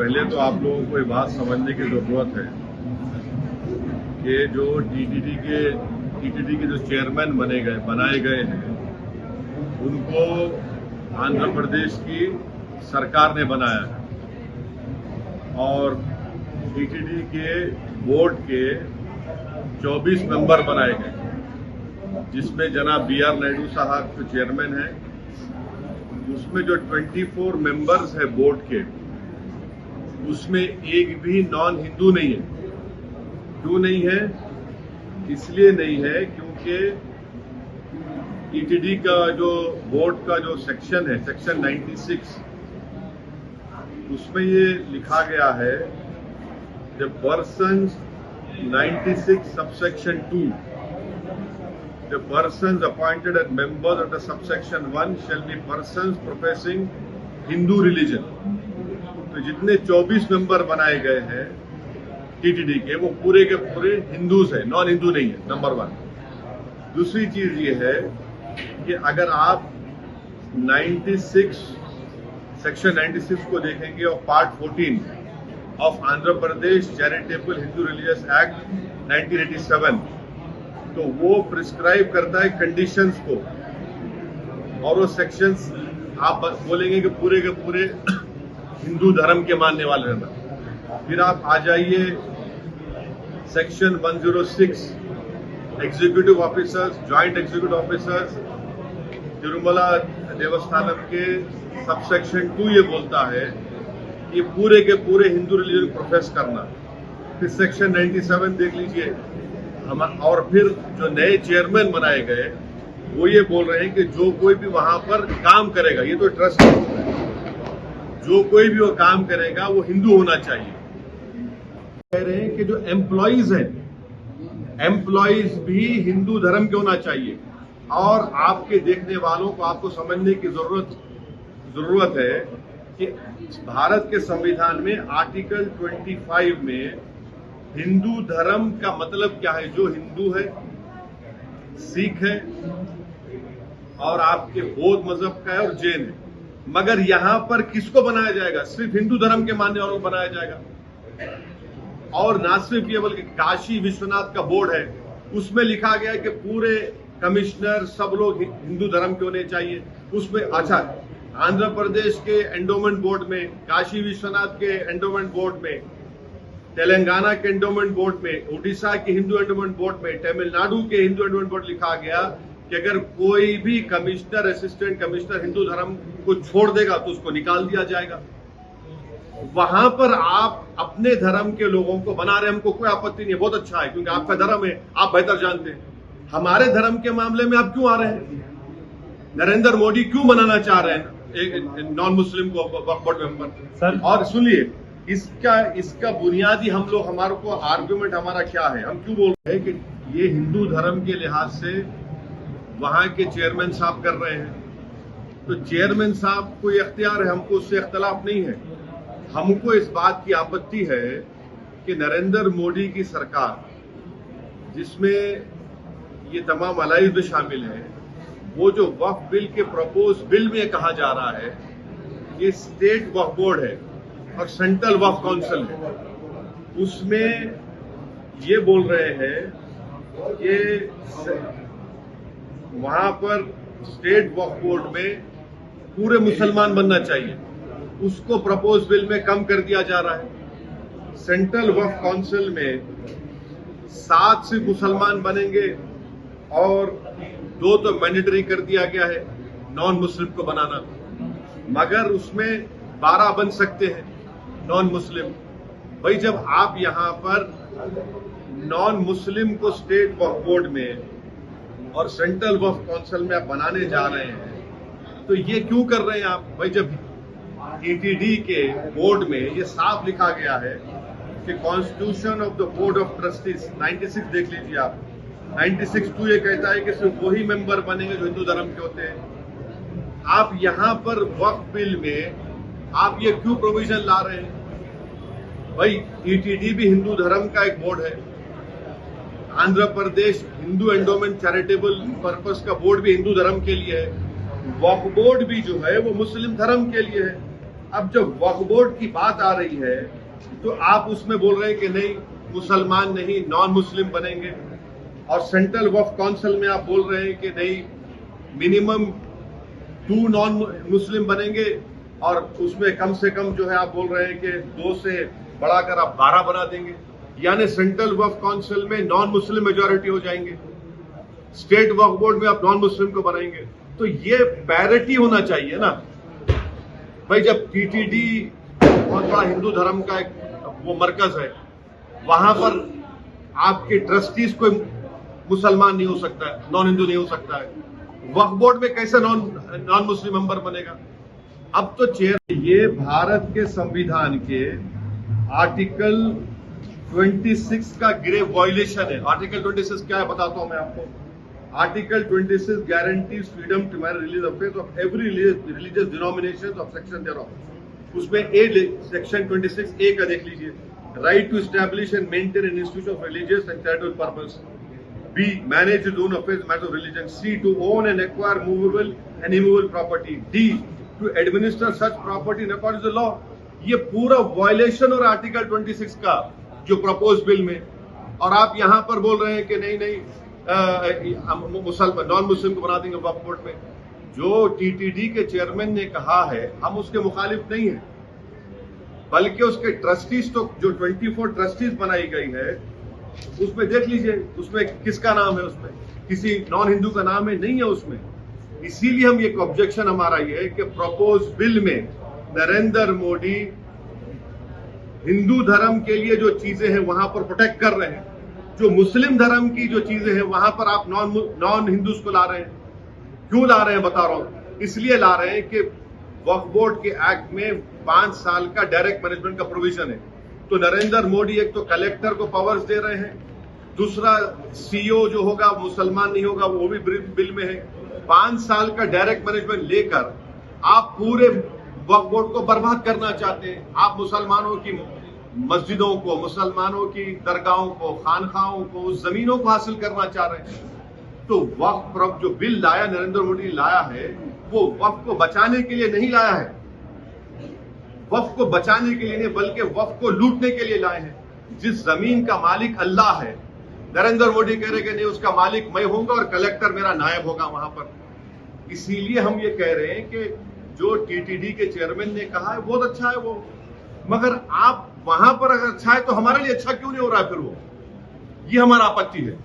पहले तो आप लोगों को ये बात समझने की जरूरत है कि जो टीटीडी के जो चेयरमैन बनाए गए हैं उनको आंध्र प्रदेश की सरकार ने बनाया है और टीटीडी के बोर्ड के 24 मेंबर बनाए गए, जिसमें जनाब BR नायडू साहब जो चेयरमैन हैं, उसमें जो 24 मेंबर्स है बोर्ड के, उसमें एक भी नॉन हिंदू नहीं है। क्यों नहीं है? इसलिए नहीं है क्योंकि टीटीडी का जो बोर्ड का जो सेक्शन है, सेक्शन 96, उसमें ये लिखा गया है the persons 96 subsection 2, the persons appointed as members of the subsection 1 shall be persons professing Hindu religion। तो जितने 24 मेंबर बनाए गए हैं टीटीडी के, वो पूरे के पूरे हिंदूज है, नॉन हिंदू नहीं है, नंबर 1। दूसरी चीज ये है कि अगर आप 96 सेक्शन 96 को देखेंगे और part 14 of Andhra Pradesh charitable Hindu religious act 1987, तो वो प्रिस्क्राइब करता है कंडीशंस को, और वो सेक्शंस आप बोलेंगे कि पूरे के पूरे हिंदू धर्म के मानने वाले रहना। फिर आप आ जाइए section 106 executive officers, joint executive officers Tirumala Devasthanam के सबसेक्शन 2 ये बोलता है कि पूरे के पूरे हिंदू रिलीजन प्रोफेस करना। फिर सेक्शन 97 देख लीजिए और फिर जो नए चेयरमैन बनाए गए वो ये बोल रहे हैं कि जो कोई भी वहां पर काम करेगा, ये तो ट्रस्ट है, जो कोई भी वो काम करेगा वो हिंदू होना चाहिए। कह रहे हैं कि जो एम्प्लॉइज हैं, एम्प्लॉइज भी हिंदू धर्म के होना चाहिए। और आपके देखने वालों को आपको समझने की जरूरत है कि भारत के संविधान में आर्टिकल 25 में हिंदू धर्म का मतलब क्या है? जो हिंदू है, सिख है और आपके बौद्ध मजहब का है और जैन है। मगर यहां पर किसको बनाया जाएगा? सिर्फ हिंदू धर्म के मानने वालों को बनाया जाएगा। और ना सिर्फ ये बल्कि काशी विश्वनाथ का बोर्ड है, उसमें लिखा गया है कि पूरे कमिश्नर सब लोग हिंदू धर्म के होने चाहिए। उसमें अच्छा, आंध्र प्रदेश के एंडोमेंट बोर्ड में, काशी विश्वनाथ के एंडोमेंट बोर्ड में, तेलंगाना के एंडोमेंट बोर्ड में, उड़ीसा के हिंदू एंडोमेंट बोर्ड में, तमिलनाडु के हिंदू एंडोमेंट बोर्ड लिखा गया कि अगर कोई भी कमिश्नर, असिस्टेंट कमिश्नर हिंदू धर्म को छोड़ देगा तो उसको निकाल दिया जाएगा। वहां पर आप अपने धर्म के लोगों को बना रहे, हमको कोई आपत्ति नहीं है, बहुत अच्छा है, क्योंकि आपका धर्म है, आप बेहतर जानते हैं। हमारे धर्म के मामले में आप क्यों आ रहे हैं? नरेंद्र मोदी क्यों बनाना चाह रहे हैं एक नॉन मुस्लिम को वक्फ बोर्ड मेंबर? और सुनिए, इसका बुनियादी हमारे को आर्गुमेंट हमारा क्या है? हम क्यों बोल रहे हैं कि ये हिंदू धर्म के लिहाज से वहां के चेयरमैन साहब कर रहे हैं, तो चेयरमैन साहब को ये अख्तियार है, हमको उससे इख्तलाफ नहीं है। हमको इस बात की आपत्ति है कि नरेंद्र मोदी की सरकार, जिसमें ये तमाम अलाइज भी शामिल है, वो जो वक्फ बिल के प्रपोज बिल में कहा जा रहा है ये स्टेट वक्फ बोर्ड है और सेंट्रल वक्फ काउंसिल है, उसमें ये बोल रहे हैं कि वहां पर स्टेट वक्फ बोर्ड में पूरे मुसलमान बनना चाहिए, उसको प्रपोज बिल में कम कर दिया जा रहा है। सेंट्रल वक्फ काउंसिल में 7 सिर्फ मुसलमान बनेंगे और 2 तो मैंडेटरी कर दिया गया है नॉन मुस्लिम को बनाना, मगर उसमें 12 बन सकते हैं नॉन मुस्लिम। भाई, जब आप यहां पर नॉन मुस्लिम को स्टेट वक्फ बोर्ड में और सेंट्रल वक्फ काउंसिल में आप बनाने जा रहे हैं, तो ये क्यों कर रहे हैं आप? भाई, जब टीटीडी के बोर्ड में ये साफ लिखा गया है कि constitution of the board of trustees 96 देख लीजिए आप, 96(2) ये कहता है कि सिर्फ वही मेंबर बनेंगे जो हिंदू धर्म के होते हैं। आप यहां पर वक्फ बिल में आप ये क्यों प्रोविजन ला रहे हैं? भाई, टीटीडी भी हिंदू धर्म का एक बोर्ड है, Andhra Pradesh Hindu endowment charitable purpose का बोर्ड भी हिंदू धर्म के लिए है, वक्फ बोर्ड भी जो है वो मुस्लिम धर्म के लिए है। अब जब वक्फ बोर्ड की बात आ रही है तो आप उसमें बोल रहे हैं कि नहीं मुसलमान नहीं नॉन मुस्लिम बनेंगे, और सेंट्रल वक्फ काउंसिल में आप बोल रहे हैं कि नहीं मिनिमम 2 नॉन मुस्लिम बनेंगे, और उसमें कम से कम जो है आप बोल रहे हैं कि 2 से बढ़ाकर आप 12 बना देंगे, यानी सेंट्रल वक्फ काउंसिल में नॉन मुस्लिम मेजॉरिटी हो जाएंगे, स्टेट वक्फ बोर्ड में आप नॉन मुस्लिम को बनाएंगे। तो ये पैरिटी होना चाहिए ना भाई। जब टीटीडी बहुत बड़ा हिंदू धर्म का एक वो मरकज है, वहां पर आपके ट्रस्टीज कोई मुसलमान नहीं हो सकता है, नॉन हिंदू नहीं हो सकता है, वक्फ बोर्ड में कैसे नॉन मुस्लिम मेंबर बनेगा? अब तो ये भारत के संविधान के आर्टिकल 26 का ग्रेव वायलेशन है। आर्टिकल 26 क्या है बताता हूं मैं आपको। Article 26 guarantees freedom to marry religious affairs of every religious denominations of section thereof. उसमें सेक्शन 26A का देख लीजिए, right to establish and maintain an institution of religious and charitable purpose. B, manage his own affairs, matters of religion. C, to own and acquire movable and immovable property. D, to administer such property in accordance with the law. ये पूरा violation और article 26 का जो propose bill में, और आप यहां पर बोल रहे हैं कि नहीं मुसलमान नॉन मुस्लिम को बना देंगे वक्फ बोर्ड में। जो टीटीडी के चेयरमैन ने कहा है हम उसके मुखालिफ नहीं है, बल्कि उसके ट्रस्टीज तो जो 24 ट्रस्टीज बनाई गई है उसमें देख लीजिए, उसमें किसका नाम है, उसमें किसी नॉन हिंदू का नाम है नहीं है उसमें। इसीलिए हम एक ऑब्जेक्शन हमारा ये है कि प्रपोज बिल में नरेंद्र मोदी हिंदू धर्म के लिए जो चीजें हैं वहां पर प्रोटेक्ट कर रहे हैं, जो मुस्लिम धर्म की जो चीजें हैं वहां पर आप नॉन हिंदूज को ला रहे हैं। क्यों ला रहे हैं बता रहा हूं, इसलिए ला रहे हैं कि वक्फ बोर्ड के एक्ट में 5 साल का डायरेक्ट मैनेजमेंट का प्रोविजन है। तो नरेंद्र मोदी एक तो कलेक्टर को पावर्स दे रहे हैं, दूसरा सीईओ जो होगा मुसलमान नहीं होगा वो भी बिल में है। 5 साल का डायरेक्ट मैनेजमेंट लेकर आप पूरे वक्फ बोर्ड को बर्बाद करना चाहते हैं। आप मुसलमानों की मस्जिदों को, मुसलमानों की दरगाहों को, खानखाहों को, उस जमीनों को हासिल करना चाह रहे हैं। तो वक्फ जो बिल लाया नरेंद्र मोदी लाया है वो वक्फ को बचाने के लिए नहीं लाया है, वक्फ को बचाने के लिए नहीं बल्कि वक्फ को लूटने के लिए लाए हैं। जिस जमीन का मालिक अल्लाह है, नरेंद्र मोदी कह रहे कि नहीं उसका मालिक मैं होऊंगा और कलेक्टर मेरा नायब होगा वहां पर। इसीलिए हम ये कह रहे हैं कि जो टीटीडी के चेयरमैन ने कहा है बहुत अच्छा है वो, मगर आप वहां पर अगर अच्छा है तो हमारे लिए अच्छा क्यों नहीं हो रहा है फिर वो? ये हमारा आपत्ति है।